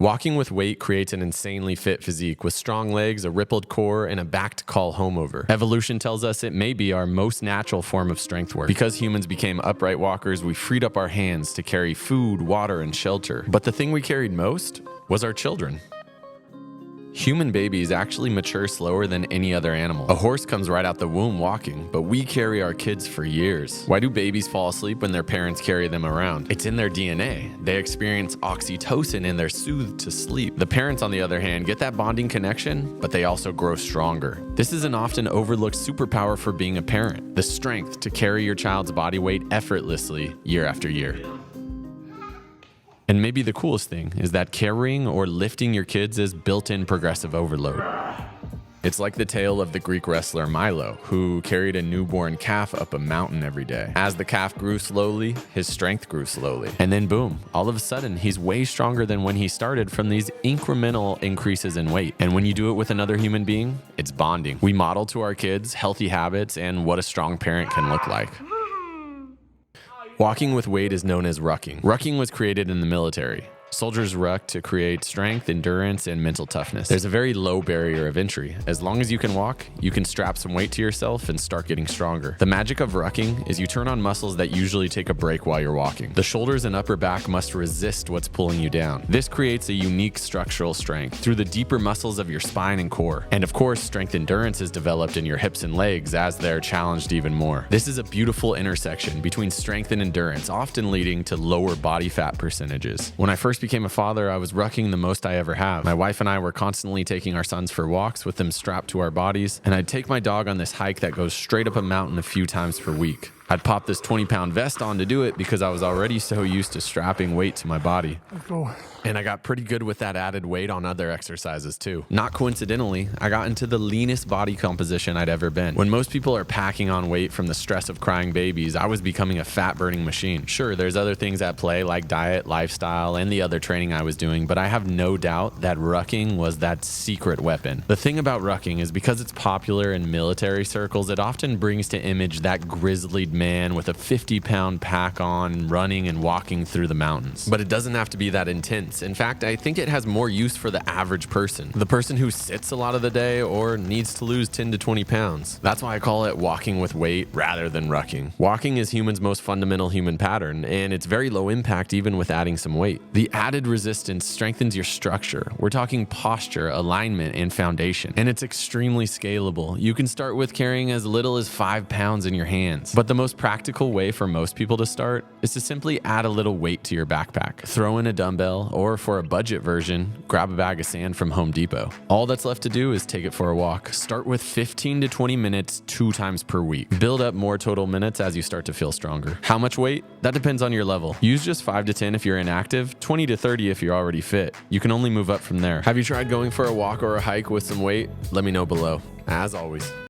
Walking with weight creates an insanely fit physique with strong legs, a rippled core, and a back to call home over. Evolution tells us it may be our most natural form of strength work. Because humans became upright walkers, we freed up our hands to carry food, water, and shelter. But the thing we carried most was our children. Human babies actually mature slower than any other animal. A horse comes right out the womb walking, but we carry our kids for years. Why do babies fall asleep when their parents carry them around? It's in their DNA. They experience oxytocin and they're soothed to sleep. The parents, on the other hand, get that bonding connection, but they also grow stronger. This is an often overlooked superpower for being a parent: the strength to carry your child's body weight effortlessly year after year. And maybe the coolest thing is that carrying or lifting your kids is built-in progressive overload. It's like the tale of the Greek wrestler Milo, who carried a newborn calf up a mountain every day. As the calf grew slowly, his strength grew slowly. And then boom, all of a sudden, he's way stronger than when he started from these incremental increases in weight. And when you do it with another human being, it's bonding. We model to our kids healthy habits and what a strong parent can look like. Walking with weight is known as rucking. Rucking was created in the military. Soldiers ruck to create strength, endurance, and mental toughness. There's a very low barrier of entry. As long as you can walk, you can strap some weight to yourself and start getting stronger. The magic of rucking is you turn on muscles that usually take a break while you're walking. The shoulders and upper back must resist what's pulling you down. This creates a unique structural strength through the deeper muscles of your spine and core. And of course, strength endurance is developed in your hips and legs as they're challenged even more. This is a beautiful intersection between strength and endurance, often leading to lower body fat percentages. When I first became a father, I was rucking the most I ever have. My wife and I were constantly taking our sons for walks with them strapped to our bodies, and I'd take my dog on this hike that goes straight up a mountain a few times per week. I'd pop this 20-pound vest on to do it because I was already so used to strapping weight to my body. Let's go. And I got pretty good with that added weight on other exercises too. Not coincidentally, I got into the leanest body composition I'd ever been. When most people are packing on weight from the stress of crying babies, I was becoming a fat-burning machine. Sure, there's other things at play like diet, lifestyle, and the other training I was doing, but I have no doubt that rucking was that secret weapon. The thing about rucking is because it's popular in military circles, it often brings to image that grizzlied man with a 50-pound pack on, running and walking through the mountains. But it doesn't have to be that intense. In fact, I think it has more use for the average person, the person who sits a lot of the day or needs to lose 10 to 20 pounds. That's why I call it walking with weight rather than rucking. Walking is humans' most fundamental human pattern, and it's very low impact even with adding some weight. The added resistance strengthens your structure. We're talking posture, alignment, and foundation, and it's extremely scalable. You can start with carrying as little as 5 pounds in your hands, but the most practical way for most people to start is to simply add a little weight to your backpack. Throw in a dumbbell, or for a budget version, grab a bag of sand from Home Depot. All that's left to do is take it for a walk. Start with 15 to 20 minutes 2 times per week. Build up more total minutes as you start to feel stronger. How much weight? That depends on your level. Use just 5 to 10 if you're inactive, 20 to 30 if you're already fit. You can only move up from there. Have you tried going for a walk or a hike with some weight? Let me know below. As always.